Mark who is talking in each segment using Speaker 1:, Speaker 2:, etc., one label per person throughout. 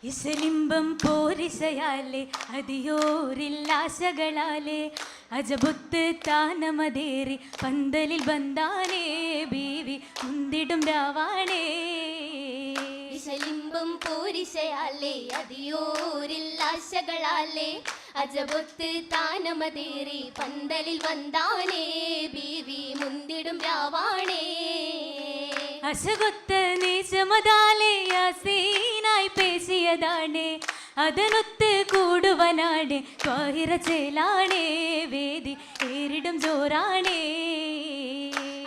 Speaker 1: ഇസലിംബം പോരിശയാലേ അതിയോരില്ലാശകളാലേ അജബുത്ത് താനമതേറി പന്തലിൽ ബന്ധാനേ ബീവി മുന്തിടും രാവാണേ.
Speaker 2: ഇസലിംബം പോരിശയാലേ അതിയോരില്ലാശകളാലേ അജബുത്ത് താനമതേറി പന്തലിൽ ബന്ധാനേ ബീവി മുന്തിടും രാവാണേ.
Speaker 1: അശകൊത്ത നീചമതാലേ യാസീനായി പേശിയതാണേ അതനൊത്ത് കൂടുവനാണ് ത്വാഹിറ ചേലാണേ വേദി ഏറിടും ജോറാണേ.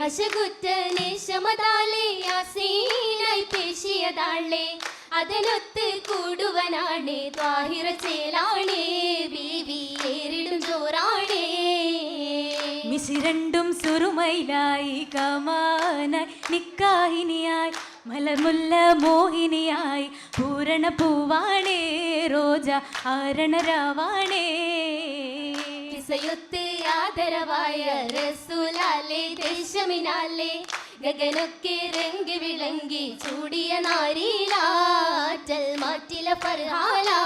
Speaker 2: അശകുറ്റ നീശമതാലേ യാസീനായി പേശിയതാളേ അതനൊത്ത് കൂടുവനാണ് ത്വാഹിറ ചേലാണേ ബീവി ഏറിടും ജോറാണേ.
Speaker 1: മിസിരണ്ടും സുറുമയിലായി കമാനായി നിക്കാഹിനിയായി മലർമുല്ല മോഹിനിയായി പൂരണ പൂവാണേ റോജ ആരണരാവാണേ.
Speaker 2: കിസയൊത്ത് ആദരവായ റസൂലാലേ ദേശമിനാലേ ഗഗനൊക്കെ രംഗി വിളങ്ങി ചൂടിയ നാരീലാറ്റൽ മാറ്റില ഫർഹാലാ.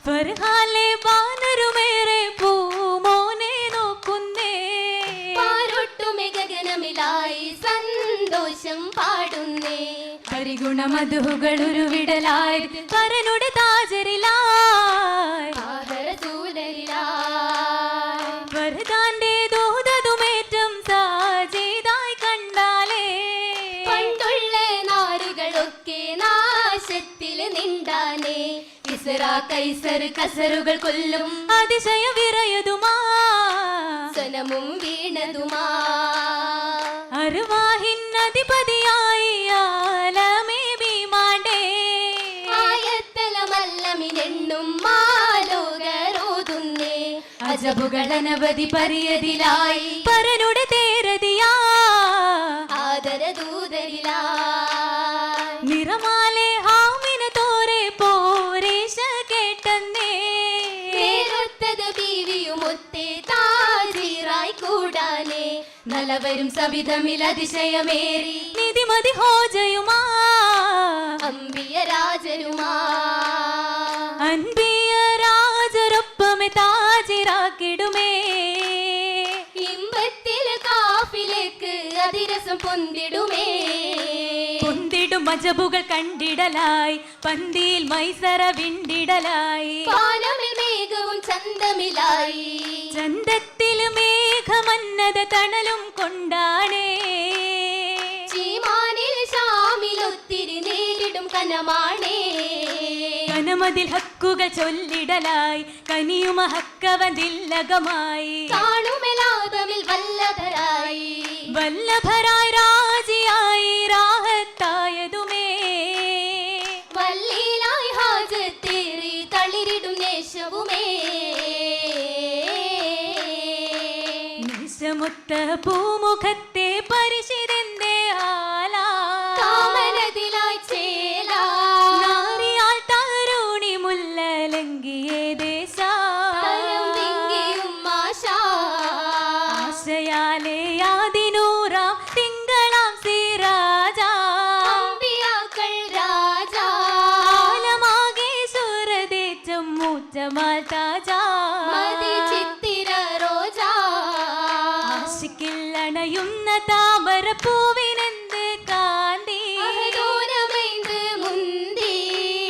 Speaker 1: ഫർഹാലെ വാനരുമേറെ പൂമോനെ നോക്കുന്നേ
Speaker 2: പാരൊട്ടുമെ ഗഗനമിലായി സന്തോഷം പാടുന്നേ.
Speaker 1: പരിഗുണമധുകൾ ഉരുവിടലായി പരനുടെ താജരിലായി വരദാന്റെ ദൂതതുമേറ്റം സാജീതായി കണ്ടാലേ
Speaker 2: പണ്ടുള്ള നാരുകളൊക്കെ നാശത്തിൽ നിണ്ടാനേ. ഇസ്രാ കൈസർ കസറുകൾ കൊല്ലും
Speaker 1: അതിശയ വിറയതുമാ
Speaker 2: സനമും വീണതുമാ.
Speaker 1: അർവാഹിൻ അധിപതിയായി ആലമേ ഭീമാണ്ടേ
Speaker 2: ആയത്തലമല്ലമിനെണ്ണും മാലോകരോതുന്നേ.
Speaker 1: അജബുകൾ അനവധി പരിയതിലായി പരനുടെ തേരതിയാ
Speaker 2: ആദരദൂതരിലാ.
Speaker 1: നിറമാലെ ഹാമിന തോരെ പോരേശ കേട്ടന്നേ
Speaker 2: നേരൊത്തത് ബീവിയുമൊത്തേ താജീറായി കൂടാനേ.
Speaker 1: നലവരും സവിധമിൽ അതിശയമേറി നിധിമതി ഹോജയുമാ
Speaker 2: അമ്പിയ രാജനുമാ.
Speaker 1: അൻപിയ രാജരൊപ്പമെ താജിറാക്കിടുമേ
Speaker 2: ഇമ്പത്തിൽ കാഫിലേക്ക് അതിരസം പൊന്തിടുമേ.
Speaker 1: പൊന്തിടും അജബുകൾ കണ്ടിടലായി പന്തിയിൽ മൈസറ വിണ്ടിടലായി
Speaker 2: പാനമിൽ മേഘവും ചന്തമിലായി
Speaker 1: ചന്തത്തിൽ മേഘമന്നത തണലും കൊണ്ടാണേ.
Speaker 2: ചീമാനിൽ ശാമിലൊത്തിരി നേരിടും കനമാണേ.
Speaker 1: കനമതിൽ ഹക്കുകൾ ചൊല്ലിടലായി കനിയുമ ഹക്കവതില്ലകമായി
Speaker 2: കാണുമെലാതമിൽ വല്ലഭരായി
Speaker 1: വല്ലഭരായി രാജിയായി രാഹത്തായതുമേ.
Speaker 2: വല്ലീലായി ഹാജത്തേറി തളിരിടും നേശവുമേ.
Speaker 1: നിശമൊത്ത പൂമുഖത്തെ പരിശിതെന്തേ ആലാ
Speaker 2: കാമനതിലായി ചേലാ
Speaker 1: നാരിയാൽ താരുണി മുല്ലലങ്കിയേ ദേശാ
Speaker 2: തരം വിങ്ങിയും ആശാ.
Speaker 1: ആശയാലേ യാതിനൂറാം തിങ്കളാം സിരാജാ
Speaker 2: അമ്പിയാക്കൾ രാജാ
Speaker 1: ആലമാകെ സുരതേറ്റം മൂച്ചമാൽ താജാ
Speaker 2: മതി ചിത്തിര റോജാ.
Speaker 1: ആശിക്കില്ലണയുന്ന താമരപ്പൂവിനെന്ത് കാന്തി
Speaker 2: അഹദൂനമൈന്ത് മുന്തി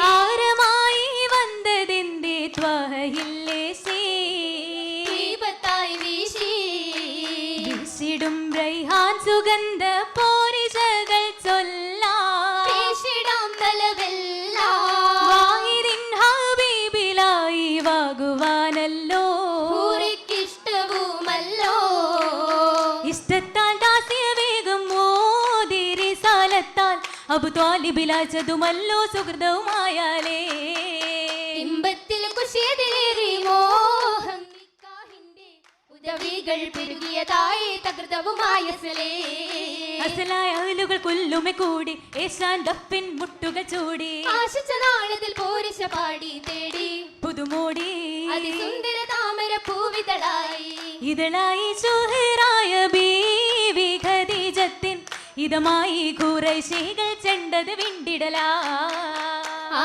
Speaker 1: ആരമായി വന്നതെന്തേ ത്വഹയില്ലേ സീ
Speaker 2: ദീപത്തായി വീശി
Speaker 1: വീശിടും റൈഹാൻ സുഗന്ധ പോരിശകൾ ചൊല്ലാം
Speaker 2: പേശിടാം തലവെല്ലാം
Speaker 1: വാഹിദിൻ ഹബീബിലായി വാകുവാനല്ലോ
Speaker 2: ഊരിക്കിഷ്ടവുമല്ലോ.
Speaker 1: ഇഷ്ടത്താൽ ദാസ്യ വേഗം മോദിരി സാലത്താൽ അബു ത്വാലിബിലാച്ചതുമല്ലോ സുഹൃതവുമായാലേ.
Speaker 2: ഇമ്പത്തിൽ കുശിയതിലേറി മോഹം നിക്കാഹിന്റെ ഉദവികൾ പെരുകിയതായി തകൃതവുമായ
Speaker 1: അസലായ അഹലുകൾ കൊല്ലുമെ കൂടി ഏശാൻ ദഫിൻ മുട്ടുകൾ ചൂടി
Speaker 2: ആശിച്ച നാളതിൽ പോരിശ പാടി തേടി
Speaker 1: പുതുമോടി
Speaker 2: അതിസുന്ദര താമര പൂവിതളായി
Speaker 1: ഇതളായി സുഹറായ ബീവി ഖദീജത്തിൻ ഇതമായി ഖുറൈശികൾ ചെണ്ടത് വിണ്ടിടലാ.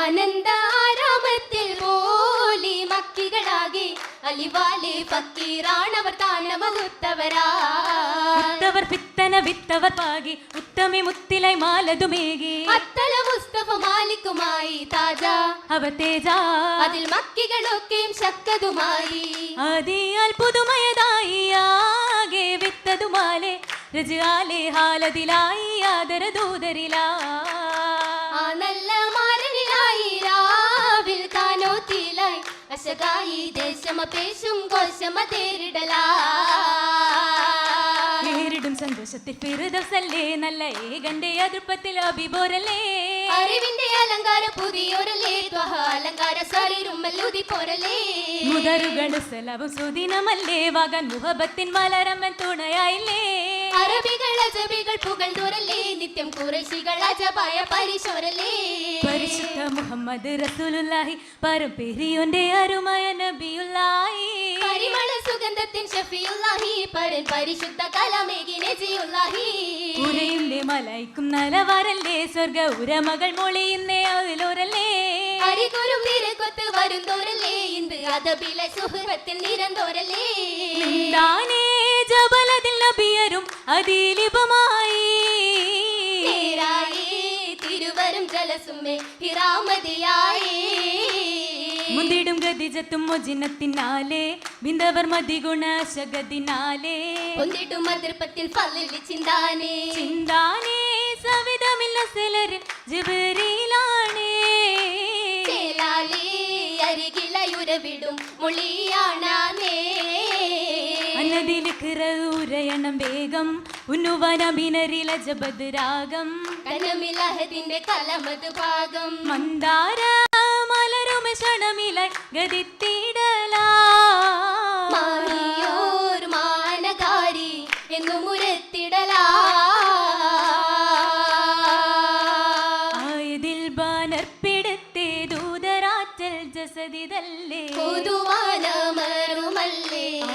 Speaker 2: ആനന്ദ ആരാമത്തിൽ പോലി മക്കികളാകെ അലിവാലെ ഫക്കീറാണവർ താനമകുത്തവരാ
Speaker 1: ഉത്തവർ പിത്തന വിത്തവർ പാകി ഉത്തമി മുത്തിലായി മാലതുമേകി
Speaker 2: അത്തല മുസ്തഫ മാലിക്കുമായി താജ
Speaker 1: അവർ തേജ
Speaker 2: അതിൽ മക്കികളൊക്കെയും ശക്തതുമായി
Speaker 1: ആദിയാൽ പുതുമയതായി ആകെ വിത്തതുമാലെ രജാലെ ഹാലതിലായി ആദര ദൂതരിലാ
Speaker 2: ആ നല്ല മാരനിലായി രാവിൽ കാനോത്തിലായി അശകായി ദേശമപേശും കോശമ തേരിടലാ
Speaker 1: നേരിടും സന്തോഷത്തിൽ ഫിറുദൗസല്ലേ നല്ല ഏകന്റെ അതൃപ്പത്തിൽ അഭിബോരല്ലേ
Speaker 2: അറിവിന്റെ അലങ്കാര പുതിയൊരല്ലേ ത്വഹ അലങ്കാര ശരീരുമല്ലുതി പോരല്ലേ
Speaker 1: മുതറുകളും സലവും സുദിനമല്ലേ വകൻ മുഹബത്തിൻ മലരമ്മൻ തുണയായില്ലേ
Speaker 2: അറബികൾ അജബികൾ പുകഴ്ന്നോരല്ലേ നിത്യം കുറേശികൾ അജബായ പരിശോരല്ലേ
Speaker 1: പരിശുദ്ധ മുഹമ്മദ് റസൂലുള്ളാഹി പരമ്പേരിയോന്റെ അരുമയ നബിയുള്ളാഹി
Speaker 2: പരിമള സുഗന്ധത്തിൻ ഷഫിയുള്ളാഹി പരൻ പരിശുദ്ധ കലാമേകി നജിയുള്ളാഹി
Speaker 1: ഉരയുന്നേ മലൈക്കും നലവരല്ലേ സ്വർഗ ഉരമകൾ മൊളിയുന്നേ അതിലോരല്ലേ
Speaker 2: അരികൊരും നിരകൊത്ത് വരുന്തോരല്ലേ ഇന്ത് അതബിലെ സുഹൃത്തിൽ നിരന്തോരല്ലേ
Speaker 1: താനേ ജബലതിൽ നബിയരും അതിലിപമായി
Speaker 2: നേരായി തിരുവരും ജലസുമേ ഹിറാമതിയായി
Speaker 1: മുന്തിടും ഗതിജത്തും മൊജിനത്തിനാലേ ബിന്ദവർ മതിഗുണ ശഗതിനാലേ
Speaker 2: ഒന്നിട്ടും അതിർപ്പത്തിൽ പല്ലിൽ ചിന്താനേ
Speaker 1: ചിന്താനേ സവിധമില്ല സിലരിൽ ജിബരീലാണേ
Speaker 2: ചേലാലേ അരികിലയുരവിടും മുളിയാണേ
Speaker 1: അന്നതിലിക്കിറ ഉരയണം വേഗം ഉന്നുവനബിനരില ജബദ് രാഗം
Speaker 2: കനമിലഹദിന്റെ കലമത് ഭാഗം
Speaker 1: മന്ദാര മലരുമ ക്ഷണമിലായി ഗതിത്തിടലാ
Speaker 2: മാറിയോർ മാനകാരി എന്നു മുരത്തിടലാ
Speaker 1: ആയതിൽ ബാനർപ്പിടത്തെ ദൂതരാറ്റൽ ജസദിതല്ലേ
Speaker 2: പൊതുവാനമറുമല്ലേ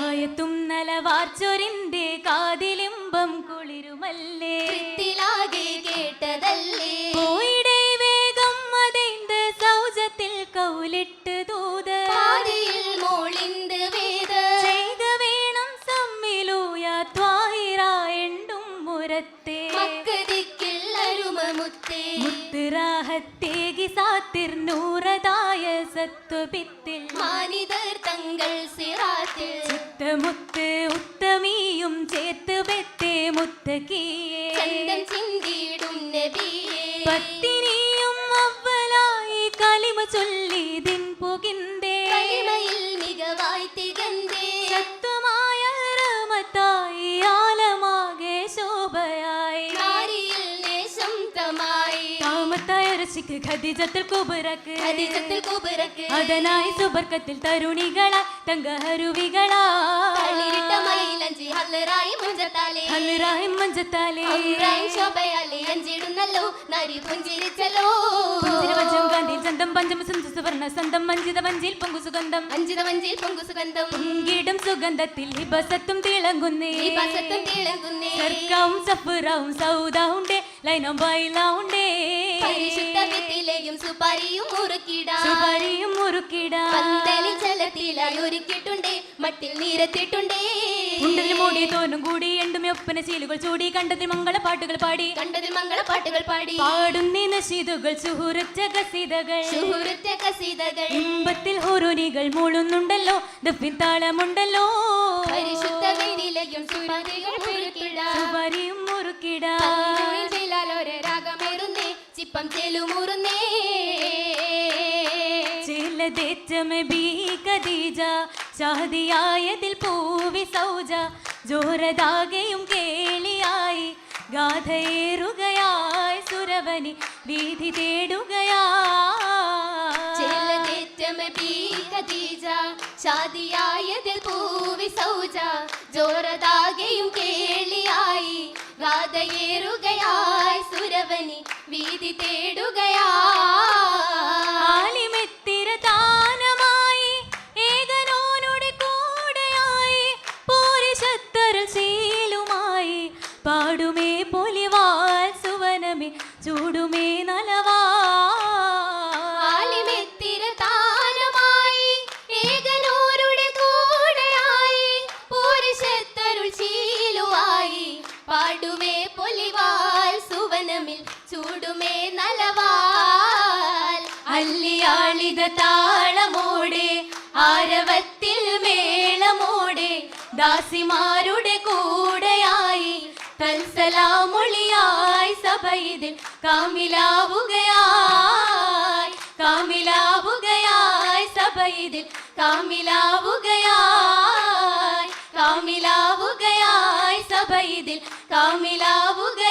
Speaker 1: ആയത്തും നലവാർച്ചൊരിന്റെ കാതിലിമ്പം കുളിരുമല്ലേ
Speaker 2: ത്തിലാകെ കേട്ടതല്ലേ
Speaker 1: പോയിടേ വേഗം അതൈന്ത് സൗജത്തിൽ കൗലിട്ട് ദൂത്
Speaker 2: പാതിയിൽ മോളിന്ത് വേദ
Speaker 1: ചെയ്ത വേണം സമ്മിലൂയ ത്വാഹിറ എണ്ടും മുരത്തെ
Speaker 2: മക്കതിക്കിൽ അരുമമുത്തേ
Speaker 1: മുത്തുറാഹത്തേകി സാത്തിർ നൂറതായ സത്വപിത്തിൽ
Speaker 2: മാനിതർ തങ്ങൾ സിറാത്തിൽ
Speaker 1: ചിത്തമുത്ത് ഉത്തമിയും ചേർത്ത് വെത്തേ മുത്തക്കിയേ
Speaker 2: ചന്തം ചിന്തിടും നബിയേ
Speaker 1: പത്തിനിയും അവലായി കലിമ ചൊല്ലി ദിൻ പുകിന്തേ
Speaker 2: കലിമയിൽ മികവായി തികന്തേ
Speaker 1: സത്വമായ റഹ്മത്തായി ആലമാകെ ശോഭയായി
Speaker 2: നാരിയിൽ നേശം തമായി
Speaker 1: കാമത്തായ ഋഷിക്ക് ഖദീജത്തുൽ കുബ്രക്ക്
Speaker 2: ഖദീജത്തുൽ കുബ്രക്ക്
Speaker 1: അതനായി സുബർക്കത്തിൽ തരുണികളാ തങ്കഹരുവികളാ
Speaker 2: തളിരിട്ട മയിലഞ്ചി ഹല്ലറായി മുഞ്ചത്താലേ
Speaker 1: ഹൽറായി മഞ്ചത്താലേ
Speaker 2: അമ്രായി ശോഭയാലേ അഞ്ചിടുന്നല്ലോ നരി പുഞ്ചിരിച്ചല്ലോ
Speaker 1: പുഞ്ചിരവജം ഗാന്ധി ചന്തം പഞ്ചമ സുന്ദ സുവർണ സന്തം മഞ്ചിത വഞ്ചിൽ പൊങ്കു സുഗന്ധം
Speaker 2: അഞ്ചിത വഞ്ചിൽ പൊങ്കു സുഗന്ധം
Speaker 1: പൊങ്കിടും സുഗന്ധത്തിൽ ഹിബസത്തും തിളങ്ങുന്നേ
Speaker 2: ഈ ബസത്തും തിളങ്ങുന്നേ
Speaker 1: സർക്കാവും സഫുറാവും സൗദാവുണ്ടേ ലൈനം ബൈലാവുണ്ടേ
Speaker 2: പരിശുദ്ധ വിത്തിലെയും സുപാരിയും മുറുക്കിടാം
Speaker 1: സുപാരിയും മുറുക്കിടാ
Speaker 2: പന്തലിൽ ജലത്തിലായി ഒരുക്കിട്ടുണ്ടേ മട്ടിൽ നീരത്തിട്ടുണ്ടേ
Speaker 1: ഉണ്ടതിൽ മൂടി തോന്നും കൂടി എണ്ടുമേ ഒപ്പന ശീലുകൾ ചൂടി കണ്ടതിൽ മംഗള പാട്ടുകൾ പാടി
Speaker 2: കണ്ടതിൽ മംഗള പാട്ടുകൾ പാടി
Speaker 1: പാടുന്നീ നശീതുകൾ സുഹൃച്ച കസീതകൾ
Speaker 2: സുഹൃത്ത കസീതകൾ
Speaker 1: ഇമ്പത്തിൽ ഹുറുനികൾ മൂളുന്നുണ്ടല്ലോ ദഫിൻ താളമുണ്ടല്ലോ
Speaker 2: പരിശുദ്ധ വെയിലെയും സുപാരികൾ മുറുക്കിടാം
Speaker 1: സുപാരിയും മുറുക്കിടാ
Speaker 2: ബിലാലോരെ രാഗമേറുന്നേ ചിപ്പം ചെലുമുറുന്നേ
Speaker 1: ചിലതേറ്റമെ ബീ ഖദീജ ശാദിയായതിൽ പൂവി സൗജ ജോരതാകെയും കേളിയായി ഗാഥയേറുകയായി സുരവനി വീതി
Speaker 2: ഖദീജ ഷാദിയായതിൽ പൂവി സൗജ ജോരതാകെയും കേളിയായി ഗാഥയേറുകയായി സുരവനി വീതി
Speaker 1: ആലിമെത്തിര താനമായി ഏകനോനുടെ കൂടെയായി പോരിശത്തരൽ ശീലുമായി പാടുമേ പൊലിവാൽ സുവനമേ ചൂടുമേ നലവാ
Speaker 2: ലാളിത താളമോടെ ആരവത്തിൽ മേളമോടെ ദാസിമാരുടെ കൂടെയായി തൽസലാമൊളിയായി സഭയിതിൽ കാമിലാവുകയായി കാമിലാവുകയായി സഭയിതിൽ കാമിലാവുകയായി കാമിലാവുകയായി സഭയിതിൽ കാമിലാവുകയായി